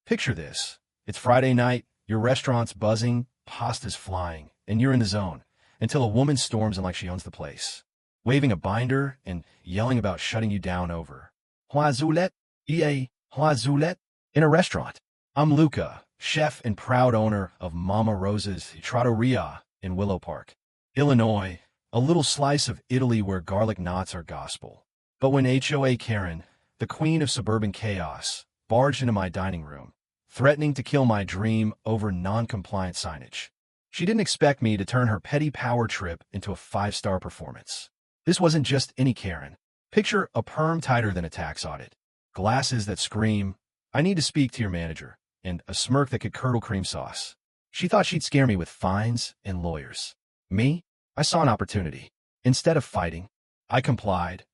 Picture this. It's Friday night, your restaurant's buzzing, pasta's flying, and you're in the zone, until a woman storms in like she owns the place, waving a binder and yelling about shutting you down over Hoazulet, Hoazulet, in a restaurant. I'm Luca, chef and proud owner of Mama Rosa's Trattoria in Willow Park, Illinois, a little slice of Italy where garlic knots are gospel. But when HOA Karen, the queen of suburban chaos, barged into my dining room, threatening to kill my dream over non-compliant signage, she didn't expect me to turn her petty power trip into a 5-star performance. This wasn't just any Karen. Picture a perm tighter than a tax audit, glasses that scream, "I need to speak to your manager," and a smirk that could curdle cream sauce. She thought she'd scare me with fines and lawyers. Me? I saw an opportunity. Instead of fighting, I complied.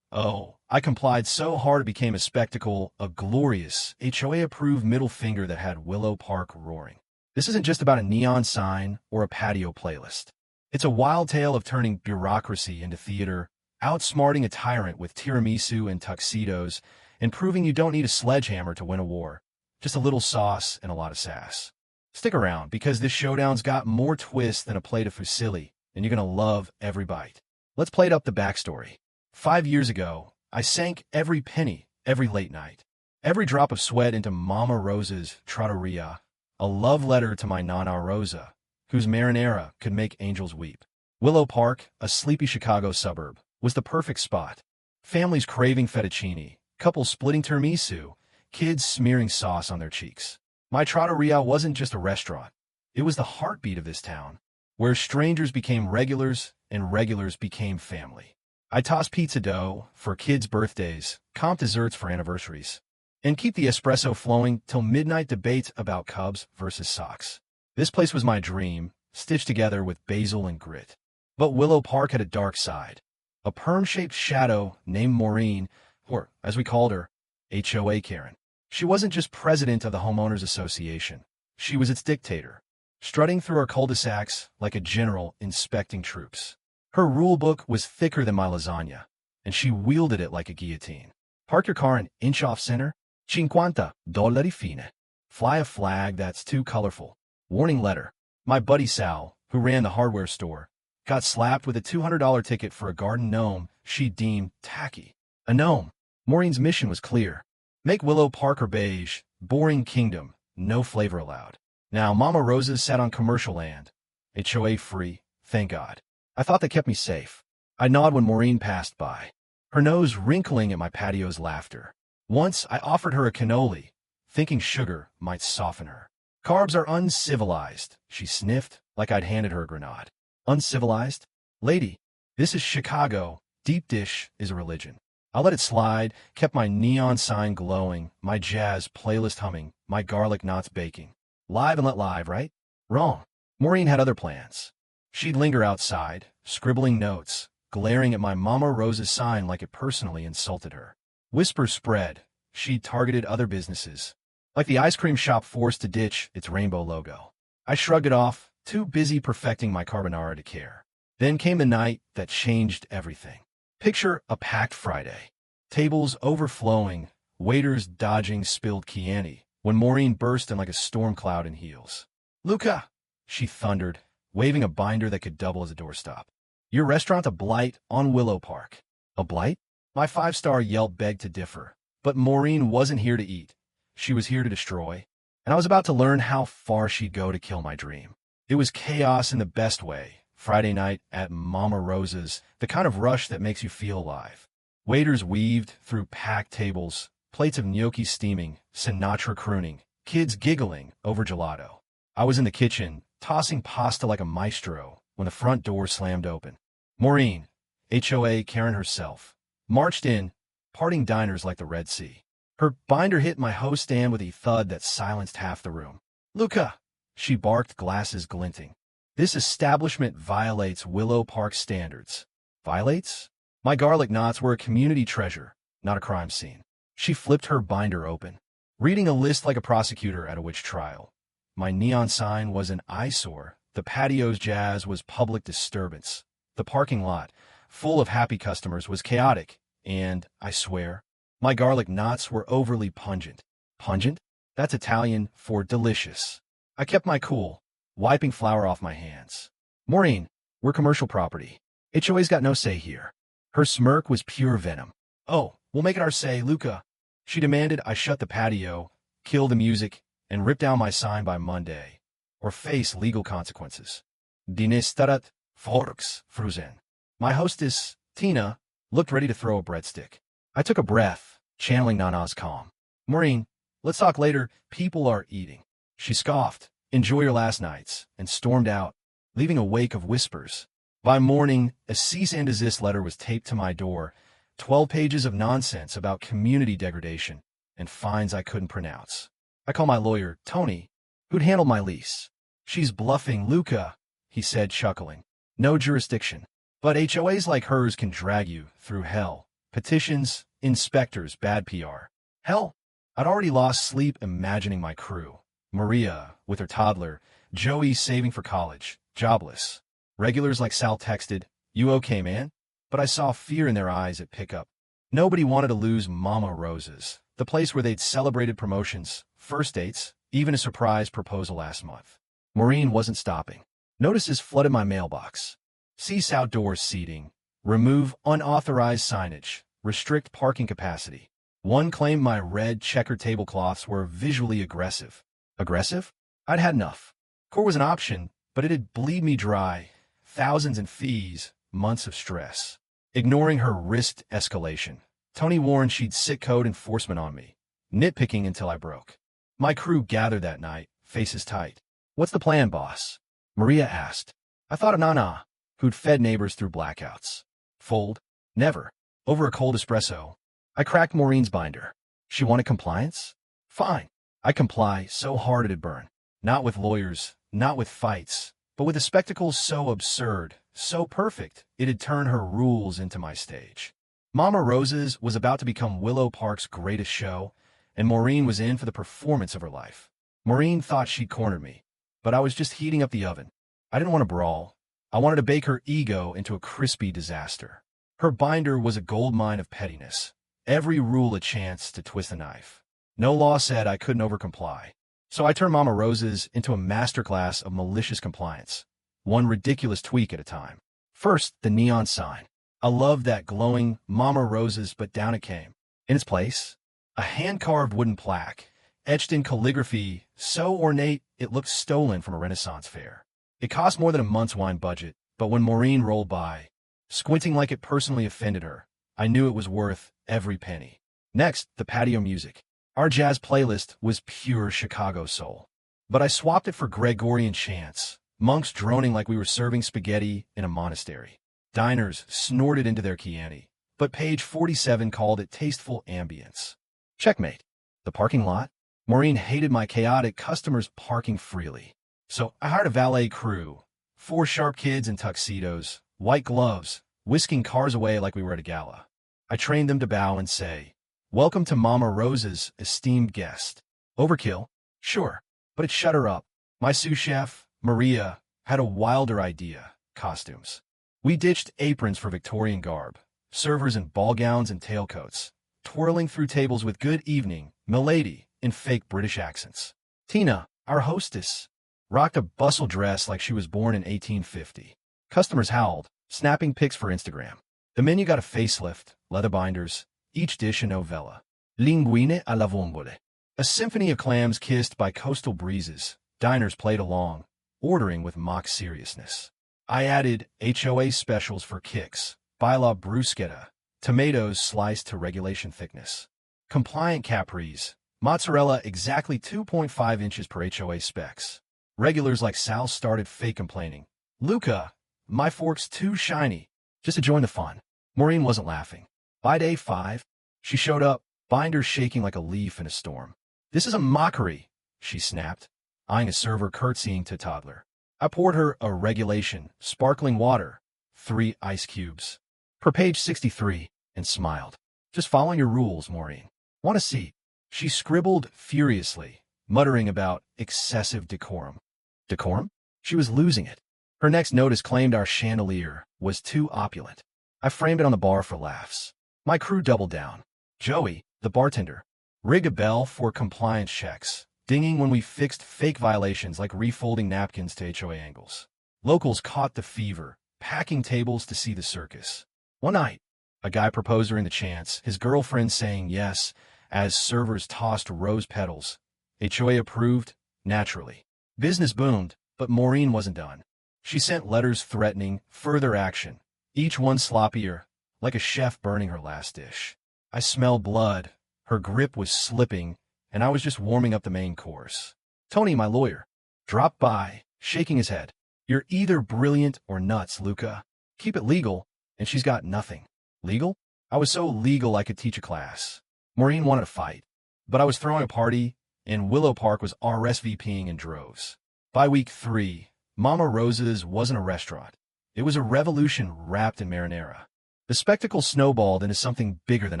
Oh, I complied so hard it became a spectacle, a glorious, HOA-approved middle finger that had Willow Park roaring. This isn't just about a neon sign or a patio playlist. It's a wild tale of turning bureaucracy into theater, outsmarting a tyrant with tiramisu and tuxedos, and proving you don't need a sledgehammer to win a war. Just a little sauce and a lot of sass. Stick around, because this showdown's got more twists than a plate of fusilli, and you're gonna love every bite. Let's plate up the backstory. 5 years ago, I sank every penny, every late night, every drop of sweat into Mama Rosa's Trattoria, a love letter to my Nana Rosa, whose marinara could make angels weep. Willow Park, a sleepy Chicago suburb, was the perfect spot. Families craving fettuccine, couples splitting tiramisu, kids smearing sauce on their cheeks. My Trattoria wasn't just a restaurant. It was the heartbeat of this town, where strangers became regulars and regulars became family. I toss pizza dough for kids' birthdays, comp desserts for anniversaries, and keep the espresso flowing till midnight debates about Cubs versus Sox. This place was my dream, stitched together with basil and grit. But Willow Park had a dark side. A perm-shaped shadow named Maureen, or, as we called her, HOA Karen. She wasn't just president of the Homeowners Association. She was its dictator, strutting through our cul-de-sacs like a general inspecting troops. Her rule book was thicker than my lasagna, and she wielded it like a guillotine. Park your car an inch off center, $50 fine. Fly a flag that's too colorful. Warning letter. My buddy Sal, who ran the hardware store, got slapped with a $200 ticket for a garden gnome she deemed tacky. A gnome. Maureen's mission was clear. Make Willow Park her beige, boring kingdom, no flavor allowed. Now, Mama Rosa sat on commercial land. HOA free, thank God. I thought that kept me safe. I nod when Maureen passed by, her nose wrinkling at my patio's laughter. Once, I offered her a cannoli, thinking sugar might soften her. Carbs are uncivilized, she sniffed like I'd handed her a grenade. Uncivilized? Lady, this is Chicago. Deep dish is a religion. I let it slide, kept my neon sign glowing, my jazz playlist humming, my garlic knots baking. Live and let live, right? Wrong. Maureen had other plans. She'd linger outside, scribbling notes, glaring at my Mama Rosa sign like it personally insulted her. Whispers spread. She'd targeted other businesses, like the ice cream shop forced to ditch its rainbow logo. I shrugged it off, too busy perfecting my carbonara to care. Then came the night that changed everything. Picture a packed Friday. Tables overflowing, waiters dodging spilled Chianti, when Maureen burst in like a storm cloud in heels. "Luca!" she thundered, waving a binder that could double as a doorstop. "Your restaurant a blight on Willow Park." A blight? My 5-star Yelp begged to differ. But Maureen wasn't here to eat. She was here to destroy. And I was about to learn how far she'd go to kill my dream. It was chaos in the best way. Friday night at Mama Rosa's, the kind of rush that makes you feel alive. Waiters weaved through packed tables, plates of gnocchi steaming, Sinatra crooning, kids giggling over gelato. I was in the kitchen, tossing pasta like a maestro, when the front door slammed open. Maureen, HOA Karen herself, marched in, parting diners like the Red Sea. Her binder hit my host stand with a thud that silenced half the room. "Luca!" she barked, glasses glinting. "This establishment violates Willow Park standards." Violates? My garlic knots were a community treasure, not a crime scene. She flipped her binder open, reading a list like a prosecutor at a witch trial. My neon sign was an eyesore. The patio's jazz was public disturbance. The parking lot, full of happy customers, was chaotic. And, I swear, my garlic knots were overly pungent. Pungent? That's Italian for delicious. I kept my cool, wiping flour off my hands. Maureen, we're commercial property. HOA's got no say here. Her smirk was pure venom. Oh, we'll make it our say, Luca. She demanded I shut the patio, kill the music, and rip down my sign by Monday, or face legal consequences. Dinestarat forks fruzen. My hostess, Tina, looked ready to throw a breadstick. I took a breath, channeling Nana's calm. Maureen, let's talk later. People are eating. She scoffed, enjoy your last nights, and stormed out, leaving a wake of whispers. By morning, a cease and desist letter was taped to my door, 12 pages of nonsense about community degradation and fines I couldn't pronounce. I called my lawyer, Tony, who'd handled my lease. She's bluffing, Luca, he said, chuckling. No jurisdiction. But HOAs like hers can drag you through hell. Petitions, inspectors, bad PR. Hell, I'd already lost sleep imagining my crew. Maria, with her toddler, Joey saving for college, jobless. Regulars like Sal texted, "You okay, man?" But I saw fear in their eyes at pickup. Nobody wanted to lose Mama Rosa's, the place where they'd celebrated promotions, first dates, even a surprise proposal last month. Maureen wasn't stopping. Notices flooded my mailbox. Cease outdoor seating. Remove unauthorized signage. Restrict parking capacity. One claimed my red checker tablecloths were visually aggressive. Aggressive? I'd had enough. Core was an option, but it'd bleed me dry. Thousands in fees, months of stress. Ignoring her risked escalation. Tony warned she'd sit code enforcement on me, nitpicking until I broke. My crew gathered that night, faces tight. What's the plan, boss? Maria asked. I thought of Nana, who'd fed neighbors through blackouts. Fold? Never. Over a cold espresso. I cracked Maureen's binder. She wanted compliance? Fine. I comply so hard it'd burn. Not with lawyers, not with fights, but with a spectacle so absurd, so perfect, it'd turn her rules into my stage. Mama Rosa's was about to become Willow Park's greatest show, and Maureen was in for the performance of her life. Maureen thought she'd cornered me, but I was just heating up the oven. I didn't want to brawl. I wanted to bake her ego into a crispy disaster. Her binder was a goldmine of pettiness. Every rule a chance to twist a knife. No law said I couldn't overcomply. So I turned Mama Rosa's into a masterclass of malicious compliance, one ridiculous tweak at a time. First, the neon sign. I loved that glowing Mama Rosa's, but down it came. In its place, a hand-carved wooden plaque, etched in calligraphy so ornate it looked stolen from a Renaissance fair. It cost more than a month's wine budget, but when Maureen rolled by, squinting like it personally offended her, I knew it was worth every penny. Next, the patio music. Our jazz playlist was pure Chicago soul. But I swapped it for Gregorian chants, monks droning like we were serving spaghetti in a monastery. Diners snorted into their Chianti, but page 47 called it tasteful ambience. Checkmate. The parking lot? Maureen hated my chaotic customers parking freely. So I hired a valet crew, 4 sharp kids in tuxedos, white gloves, whisking cars away like we were at a gala. I trained them to bow and say, "Welcome to Mama Rosa's esteemed guest." Overkill? Sure, but it shut her up. My sous chef, Maria, had a wilder idea: costumes. We ditched aprons for Victorian garb, servers in ball gowns and tailcoats, twirling through tables with "Good evening, milady," in fake British accents. Tina, our hostess, rocked a bustle dress like she was born in 1850. Customers howled, snapping pics for Instagram. The menu got a facelift, leather binders, each dish a novella. Linguine alla vongole. A symphony of clams kissed by coastal breezes. Diners played along, ordering with mock seriousness. I added HOA specials for kicks, bila bruschetta, tomatoes sliced to regulation thickness. Compliant capris, mozzarella exactly 2.5 inches per HOA specs. Regulars like Sal started fake complaining. "Luca, my fork's too shiny," just to join the fun. Maureen wasn't laughing. By day 5, she showed up, binder shaking like a leaf in a storm. "This is a mockery," she snapped, eyeing a server curtsying to a toddler. I poured her a regulation, sparkling water, 3 ice cubes, per page 63, and smiled. "Just following your rules, Maureen. Want a seat?" She scribbled furiously, muttering about excessive decorum. Decorum? She was losing it. Her next notice claimed our chandelier was too opulent. I framed it on the bar for laughs. My crew doubled down. Joey, the bartender, Rig a bell for compliance checks, dinging when we fixed fake violations like refolding napkins to HOA angles. Locals caught the fever, packing tables to see the circus. One night, a guy proposed during the chance, his girlfriend saying yes, as servers tossed rose petals. HOA approved, naturally. Business boomed, but Maureen wasn't done. She sent letters threatening further action, each one sloppier, like a chef burning her last dish. I smelled blood, her grip was slipping, and I was just warming up the main course. Tony, my lawyer, dropped by, shaking his head. You're either brilliant or nuts, Luca. Keep it legal, and she's got nothing. Legal? I was so legal I could teach a class. Maureen wanted to fight, but I was throwing a party, and Willow Park was RSVPing in droves. By week 3, Mama Rosa's wasn't a restaurant. It was a revolution wrapped in marinara. The spectacle snowballed into something bigger than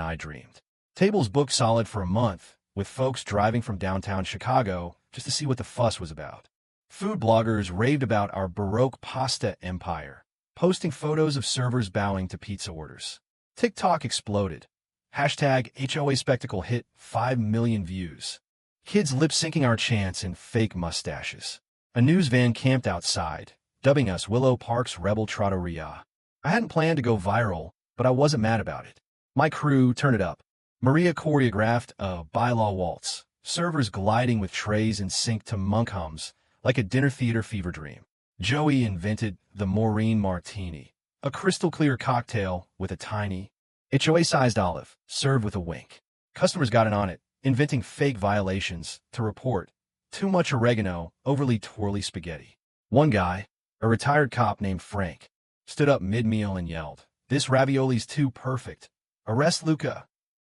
I dreamed. Tables booked solid for a month, with folks driving from downtown Chicago just to see what the fuss was about. Food bloggers raved about our Baroque pasta empire, posting photos of servers bowing to pizza orders. TikTok exploded. Hashtag HOA Spectacle hit 5 million views. Kids lip-syncing our chants in fake mustaches. A news van camped outside, dubbing us Willow Park's Rebel Trattoria. I hadn't planned to go viral, but I wasn't mad about it. My crew turned it up. Maria choreographed a bylaw waltz, servers gliding with trays in sync to monk hums, like a dinner theater fever dream. Joey invented the Maureen Martini, a crystal-clear cocktail with a tiny, HOA-sized olive, served with a wink. Customers got in on it, inventing fake violations to report. Too much oregano, overly twirly spaghetti. One guy, a retired cop named Frank, stood up mid-meal and yelled, "This ravioli's too perfect. Arrest Luca."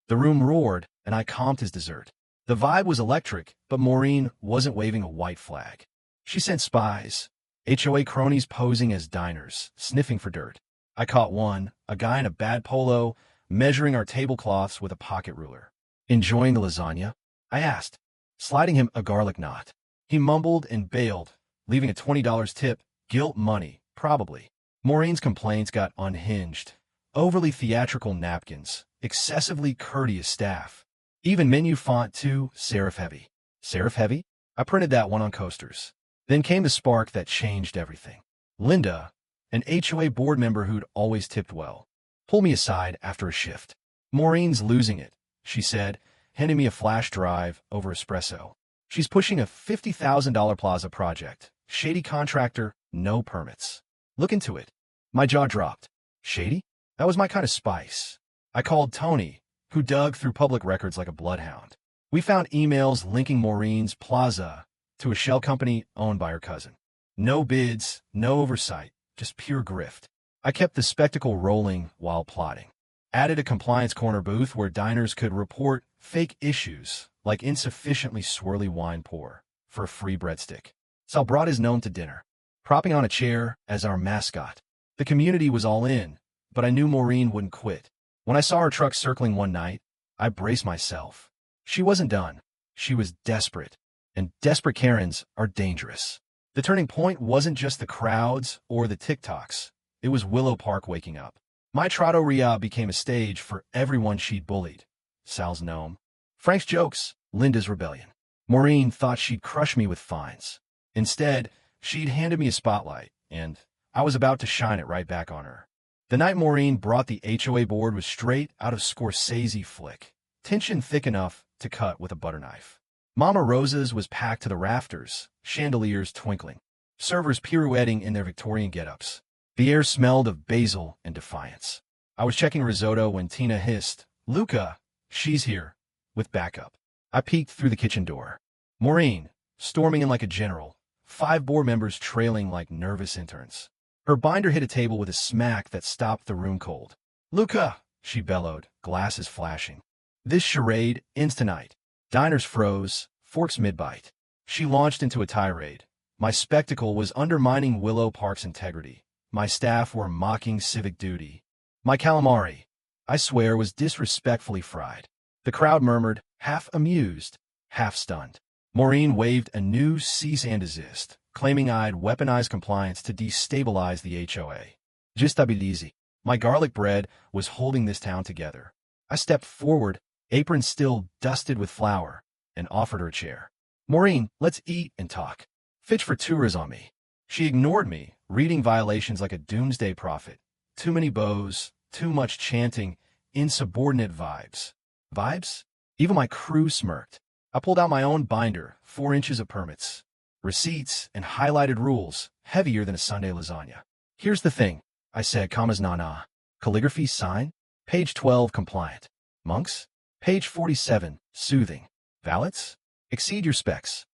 The room roared, and I comped his dessert. The vibe was electric, but Maureen wasn't waving a white flag. She sent spies, HOA cronies posing as diners, sniffing for dirt. I caught one, a guy in a bad polo, measuring our tablecloths with a pocket ruler. "Enjoying the lasagna?" I asked, sliding him a garlic knot. He mumbled and bailed, leaving a $20 tip, guilt money, probably. Maureen's complaints got unhinged. Overly theatrical napkins, excessively courteous staff. Even menu font too, serif heavy. Serif heavy? I printed that one on coasters. Then came the spark that changed everything. Linda, an HOA board member who'd always tipped well, pulled me aside after a shift. "Maureen's losing it," she said, handing me a flash drive over espresso. "She's pushing a $50,000 plaza project. Shady contractor, no permits. Look into it." My jaw dropped. Shady? That was my kind of spice. I called Tony, who dug through public records like a bloodhound. We found emails linking Maureen's plaza to a shell company owned by her cousin. No bids, no oversight, just pure grift. I kept the spectacle rolling while plotting. Added a compliance corner booth where diners could report fake issues, like insufficiently swirly wine pour, for a free breadstick. Sal brought his gnome to dinner, propping on a chair as our mascot. The community was all in, but I knew Maureen wouldn't quit. When I saw her truck circling one night, I braced myself. She wasn't done. She was desperate, and desperate Karens are dangerous. The turning point wasn't just the crowds or the TikToks. It was Willow Park waking up. My Trattoria became a stage for everyone she'd bullied. Sal's gnome, Frank's jokes, Linda's rebellion. Maureen thought she'd crush me with fines. Instead, she'd handed me a spotlight, and I was about to shine it right back on her. The night Maureen brought the HOA board was straight out of Scorsese flick, tension thick enough to cut with a butter knife. Mama Rosa's was packed to the rafters, chandeliers twinkling, servers pirouetting in their Victorian get-ups. The air smelled of basil and defiance. I was checking risotto when Tina hissed, "Luca, she's here," with backup. I peeked through the kitchen door. Maureen, storming in like a general, 5 board members trailing like nervous interns. Her binder hit a table with a smack that stopped the room cold. "Luca," she bellowed, glasses flashing. This charade ends tonight. Diners froze, forks mid-bite. She launched into a tirade. My spectacle was undermining Willow Park's integrity. My staff were mocking civic duty. My calamari, I swear, was disrespectfully fried. The crowd murmured, half amused, half stunned. Maureen waved a new cease and desist, claiming I'd weaponized compliance to destabilize the HOA. Just stabilize. My garlic bread was holding this town together. I stepped forward, apron still dusted with flour, and offered her a chair. Maureen, let's eat and talk. Fitch for tours on me. She ignored me, reading violations like a doomsday prophet. Too many bows, too much chanting, insubordinate vibes. Vibes? Even my crew smirked. I pulled out my own binder, 4 inches of permits, receipts, and highlighted rules, heavier than a Sunday lasagna. Here's the thing, I said, commas na. Calligraphy sign? Page 12, compliant. Monks? Page 47, soothing. Valets? Exceed your specs.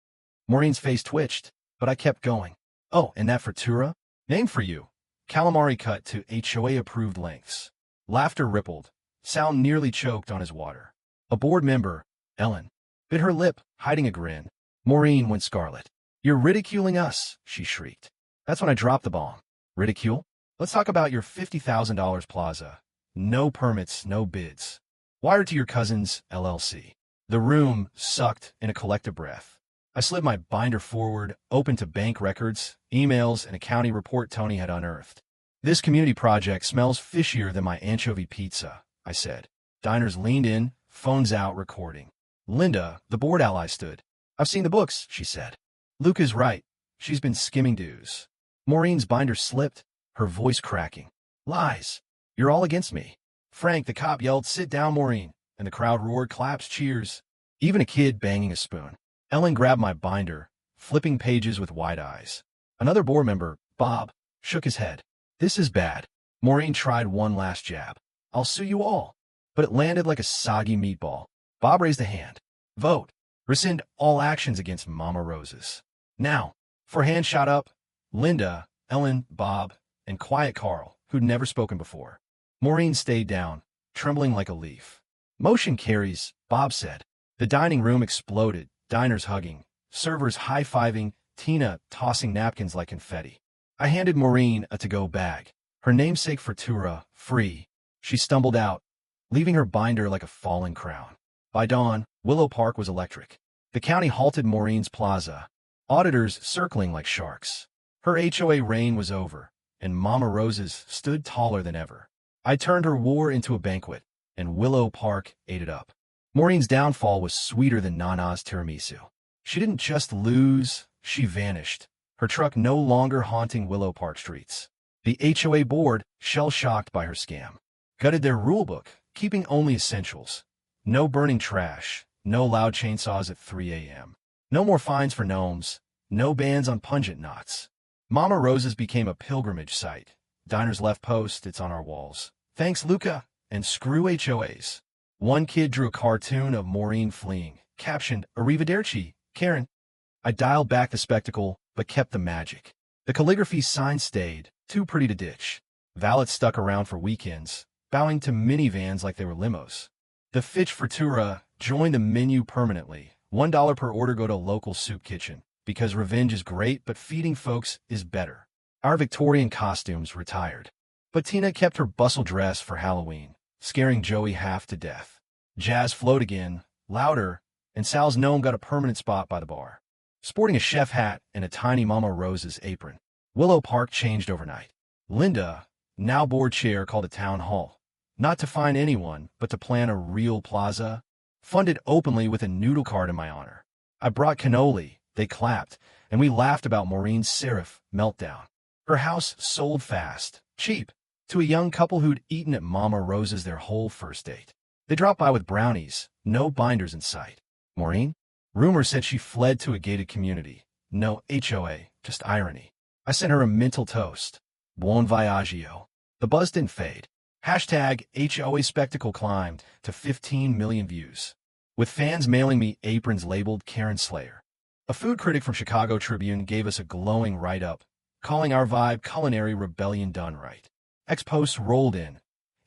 Maureen's face twitched, but I kept going. Oh, and that frittura? Name for you. Calamari cut to HOA-approved lengths. Laughter rippled. Sal nearly choked on his water. A board member, Ellen, bit her lip, hiding a grin. Maureen went scarlet. You're ridiculing us, she shrieked. That's when I dropped the bomb. Ridicule? Let's talk about your $50,000 plaza. No permits, no bids. Wired to your cousin's LLC. The room sucked in a collective breath. I slid my binder forward, open to bank records, emails, and a county report Tony had unearthed. This community project smells fishier than my anchovy pizza, I said. Diners leaned in, phones out, recording. Linda, the board ally, stood. I've seen the books, she said. Luca's right. She's been skimming dues. Maureen's binder slipped, her voice cracking. Lies. You're all against me. Frank, the cop, yelled, sit down, Maureen, and the crowd roared, claps, cheers. Even a kid banging a spoon. Ellen grabbed my binder, flipping pages with wide eyes. Another board member, Bob, shook his head. This is bad. Maureen tried one last jab. I'll sue you all. But it landed like a soggy meatball. Bob raised a hand. Vote. Rescind all actions against Mama Rosa's. Now, for hand shot up, Linda, Ellen, Bob, and quiet Carl, who'd never spoken before. Maureen stayed down, trembling like a leaf. Motion carries, Bob said. The dining room exploded, diners hugging, servers high-fiving, Tina tossing napkins like confetti. I handed Maureen a to-go bag. Her namesake frittura, free. She stumbled out, leaving her binder like a falling crown. By dawn, Willow Park was electric. The county halted Maureen's plaza, auditors circling like sharks. Her HOA reign was over, and Mama Rosa's stood taller than ever. I turned her war into a banquet, and Willow Park ate it up. Maureen's downfall was sweeter than Nana's tiramisu. She didn't just lose, she vanished, her truck no longer haunting Willow Park streets. The HOA board, shell-shocked by her scam, gutted their rulebook, keeping only essentials. No burning trash, no loud chainsaws at 3 a.m. No more fines for gnomes, no bans on pungent knots. Mama Rosa's became a pilgrimage site. Diners left post-its on our walls. Thanks, Luca, and screw HOAs. One kid drew a cartoon of Maureen fleeing, captioned, Arrivederci, Karen. I dialed back the spectacle, but kept the magic. The calligraphy sign stayed, too pretty to ditch. Valets stuck around for weekends, bowing to minivans like they were limos. The Fitch frittura joined the menu permanently. $1 per order, go to local soup kitchen, because revenge is great, but feeding folks is better. Our Victorian costumes retired. But Tina kept her bustle dress for Halloween, scaring Joey half to death. Jazz flowed again, louder, and Sal's gnome got a permanent spot by the bar, sporting a chef hat and a tiny Mama Rosa's apron. Willow Park changed overnight. Linda, now board chair, called a town hall, not to fine anyone, but to plan a real plaza, funded openly with a noodle card in my honor. I brought cannoli, they clapped, and we laughed about Maureen's serif meltdown. Her house sold fast, cheap, to a young couple who'd eaten at Mama Rosa's their whole first date. They dropped by with brownies, no binders in sight. Maureen? Rumor said she fled to a gated community. No HOA, just irony. I sent her a mental toast. Buon viaggio. The buzz didn't fade. Hashtag HOA spectacle climbed to 15 million views, with fans mailing me aprons labeled Karen Slayer. A food critic from Chicago Tribune gave us a glowing write-up, calling our vibe culinary rebellion done right. Ex-posts rolled in.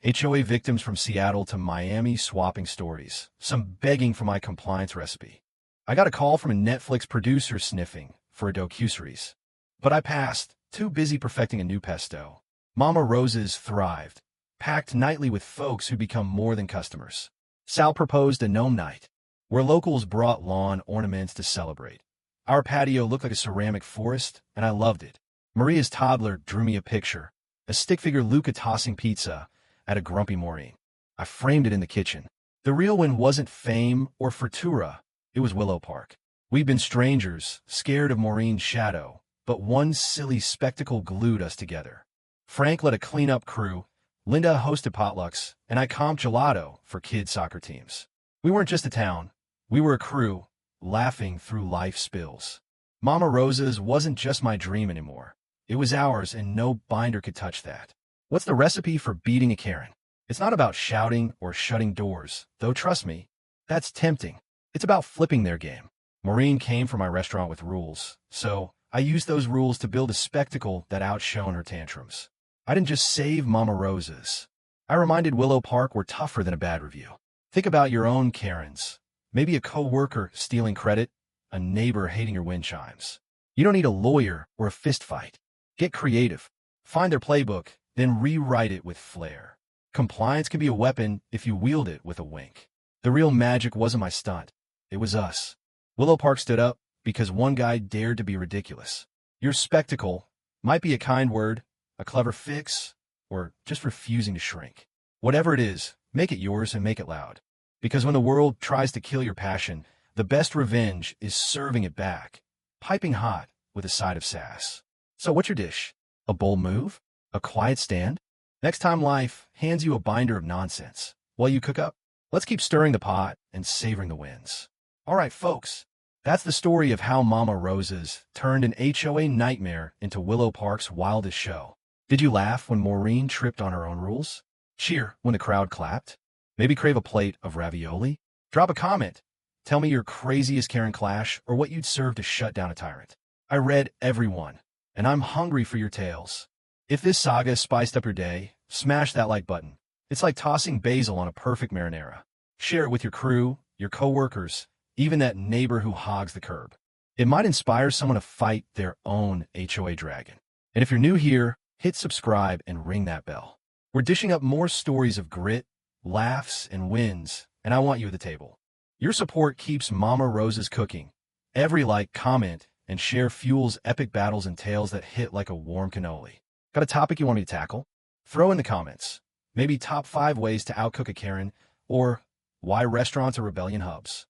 HOA victims from Seattle to Miami swapping stories, some begging for my compliance recipe. I got a call from a Netflix producer sniffing for a docuseries. But I passed, too busy perfecting a new pesto. Mama Rosa's thrived, packed nightly with folks who'd become more than customers. Sal proposed a gnome night, where locals brought lawn ornaments to celebrate. Our patio looked like a ceramic forest, and I loved it. Maria's toddler drew me a picture, a stick figure Luca tossing pizza at a grumpy Maureen. I framed it in the kitchen. The real win wasn't fame or fortuna, it was Willow Park. We'd been strangers, scared of Maureen's shadow, but one silly spectacle glued us together. Frank led a cleanup crew, Linda hosted potlucks, and I comped gelato for kids' soccer teams. We weren't just a town, we were a crew, laughing through life spills. Mama Rosa's wasn't just my dream anymore. It was ours, and no binder could touch that. What's the recipe for beating a Karen? It's not about shouting or shutting doors, though trust me, that's tempting. It's about flipping their game. Maureen came from my restaurant with rules, so I used those rules to build a spectacle that outshone her tantrums. I didn't just save Mama Rosa's. I reminded Willow Park we're tougher than a bad review. Think about your own Karens. Maybe a co-worker stealing credit, a neighbor hating your wind chimes. You don't need a lawyer or a fist fight. Get creative. Find their playbook, then rewrite it with flair. Compliance can be a weapon if you wield it with a wink. The real magic wasn't my stunt. It was us. Willow Park stood up because one guy dared to be ridiculous. Your spectacle might be a kind word, a clever fix, or just refusing to shrink. Whatever it is, make it yours and make it loud. Because when the world tries to kill your passion, the best revenge is serving it back, piping hot with a side of sass. So what's your dish? A bold move? A quiet stand? Next time life hands you a binder of nonsense while you cook up, let's keep stirring the pot and savoring the wins. All right, folks, that's the story of how Mama Rosa's turned an HOA nightmare into Willow Park's wildest show. Did you laugh when Maureen tripped on her own rules? Cheer when the crowd clapped? Maybe crave a plate of ravioli? Drop a comment. Tell me your craziest Karen clash or what you'd serve to shut down a tyrant. I read every one, and I'm hungry for your tales. If this saga spiced up your day, smash that like button. It's like tossing basil on a perfect marinara. Share it with your crew, your coworkers, even that neighbor who hogs the curb. It might inspire someone to fight their own HOA dragon. And if you're new here, hit subscribe and ring that bell. We're dishing up more stories of grit, laughs, and wins, and I want you at the table. Your support keeps Mama Rosa's cooking. Every like, comment, and share fuels epic battles and tales that hit like a warm cannoli. Got a topic you want me to tackle? Throw in the comments. Maybe top 5 ways to outcook a Karen, or why restaurants are rebellion hubs.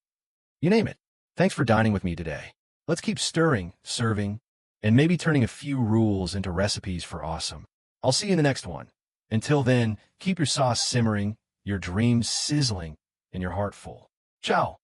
You name it. Thanks for dining with me today. Let's keep stirring, serving, and maybe turning a few rules into recipes for awesome. I'll see you in the next one. Until then, keep your sauce simmering, your dreams sizzling, and your heart full. Ciao.